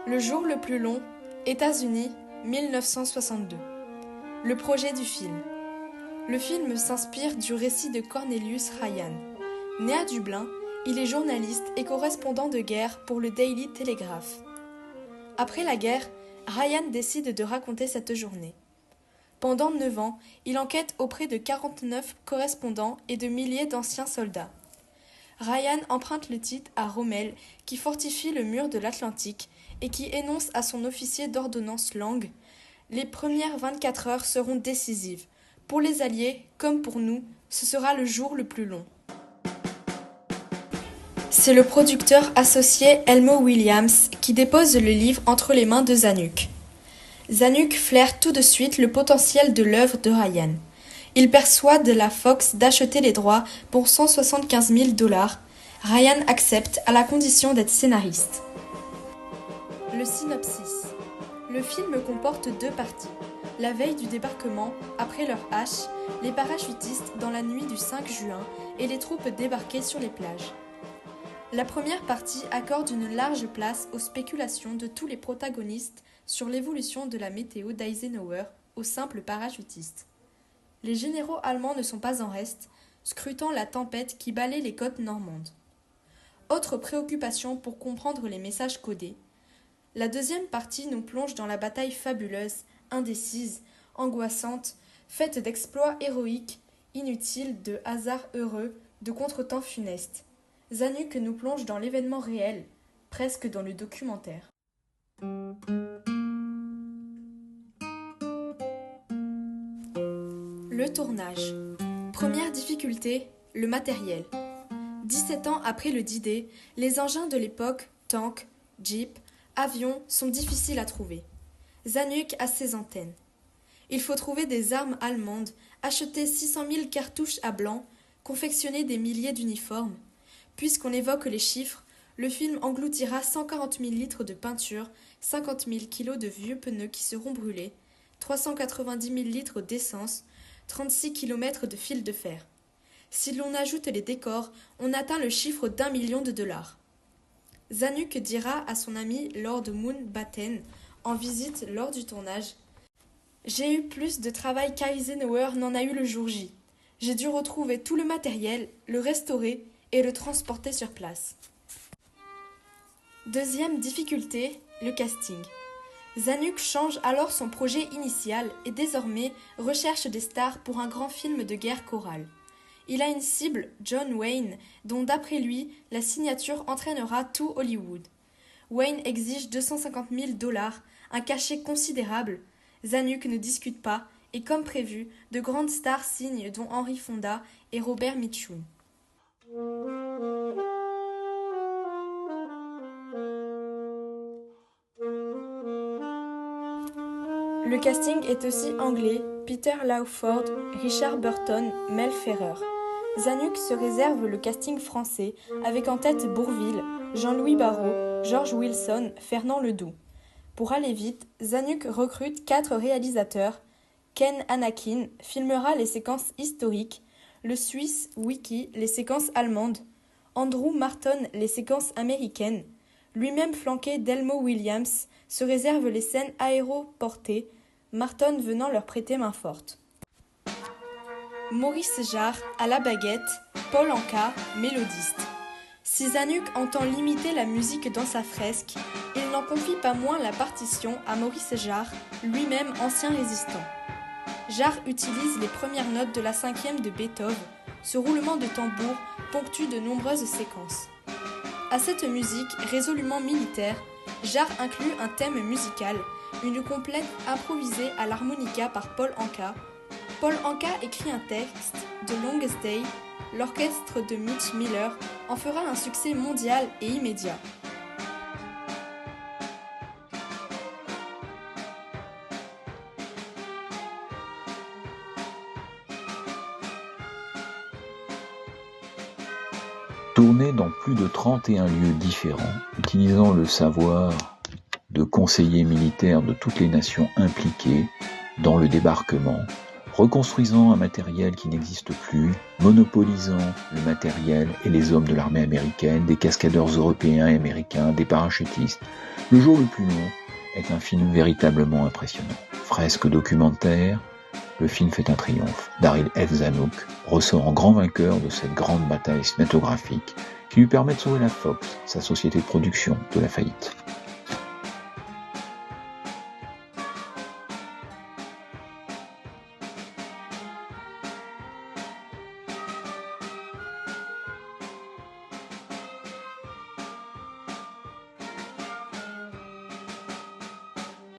Le jour le plus long, États-Unis, 1962. Le projet du film. Le film s'inspire du récit de Cornelius Ryan. Né à Dublin, il est journaliste et correspondant de guerre pour le Daily Telegraph. Après la guerre, Ryan décide de raconter cette journée. Pendant 9 ans, il enquête auprès de 49 correspondants et de milliers d'anciens soldats. Ryan emprunte le titre à Rommel, qui fortifie le mur de l'Atlantique et qui énonce à son officier d'ordonnance Lang « Les premières 24 heures seront décisives. Pour les Alliés, comme pour nous, ce sera le jour le plus long. » C'est le producteur associé Elmo Williams qui dépose le livre entre les mains de Zanuck. Zanuck flaire tout de suite le potentiel de l'œuvre de Ryan. Il persuade la Fox d'acheter les droits pour 175 000 $. Ryan accepte à la condition d'être scénariste. Le synopsis. Le film comporte 2 parties. La veille du débarquement, après leur hache, les parachutistes dans la nuit du 5 juin et les troupes débarquées sur les plages. La première partie accorde une large place aux spéculations de tous les protagonistes sur l'évolution de la météo d'Eisenhower aux simples parachutistes. Les généraux allemands ne sont pas en reste, scrutant la tempête qui balaie les côtes normandes. Autre préoccupation pour comprendre les messages codés. La deuxième partie nous plonge dans la bataille fabuleuse, indécise, angoissante, faite d'exploits héroïques, inutiles, de hasards heureux, de contretemps funestes. Zanuck nous plonge dans l'événement réel, presque dans le documentaire. Le tournage. Première difficulté, le matériel. 17 ans après le D-Day, les engins de l'époque, tanks, jeeps, avions, sont difficiles à trouver. Zanuck a ses antennes. Il faut trouver des armes allemandes, acheter 600 000 cartouches à blanc, confectionner des milliers d'uniformes. Puisqu'on évoque les chiffres, le film engloutira 140 000 litres de peinture, 50 000 kilos de vieux pneus qui seront brûlés, 390 000 litres d'essence, 36 kilomètres de fil de fer. Si l'on ajoute les décors, on atteint le chiffre d'1 million de $. Zanuck dira à son ami Lord Mountbatten, en visite lors du tournage, « J'ai eu plus de travail qu'Eisenhower n'en a eu le jour J. J'ai dû retrouver tout le matériel, le restaurer et le transporter sur place. » Deuxième difficulté, le casting. Zanuck change alors son projet initial et désormais recherche des stars pour un grand film de guerre chorale. Il a une cible, John Wayne, dont d'après lui, la signature entraînera tout Hollywood. Wayne exige 250 000 $, un cachet considérable. Zanuck ne discute pas et comme prévu, de grandes stars signent dont Henry Fonda et Robert Mitchum. Le casting est aussi anglais, Peter Lawford, Richard Burton, Mel Ferrer. Zanuck se réserve le casting français, avec en tête Bourvil, Jean-Louis Barrault, George Wilson, Fernand Ledoux. Pour aller vite, Zanuck recrute 4 réalisateurs. Ken Anakin filmera les séquences historiques, le Suisse Wiki les séquences allemandes, Andrew Marton les séquences américaines, lui-même flanqué d'Elmo Williams, se réserve les scènes aéroportées, Marton venant leur prêter main forte. Maurice Jarre à la baguette, Paul Anka, mélodiste. Si Zanuck entend limiter la musique dans sa fresque, il n'en confie pas moins la partition à Maurice Jarre, lui-même ancien résistant. Jarre utilise les premières notes de la 5e de Beethoven. Ce roulement de tambour ponctue de nombreuses séquences. À cette musique résolument militaire, Jarre inclut un thème musical, une complète improvisée à l'harmonica par Paul Anka. Paul Anka écrit un texte de Longest Day. L'orchestre de Mitch Miller en fera un succès mondial et immédiat. Tourné dans plus de 31 lieux différents, utilisant le savoir de conseillers militaires de toutes les nations impliquées dans le débarquement, reconstruisant un matériel qui n'existe plus, monopolisant le matériel et les hommes de l'armée américaine, des cascadeurs européens et américains, des parachutistes. Le jour le plus long est un film véritablement impressionnant. Fresque documentaire, le film fait un triomphe. Daryl F. Zanuck ressort en grand vainqueur de cette grande bataille cinématographique qui lui permet de sauver la Fox, sa société de production, de la faillite.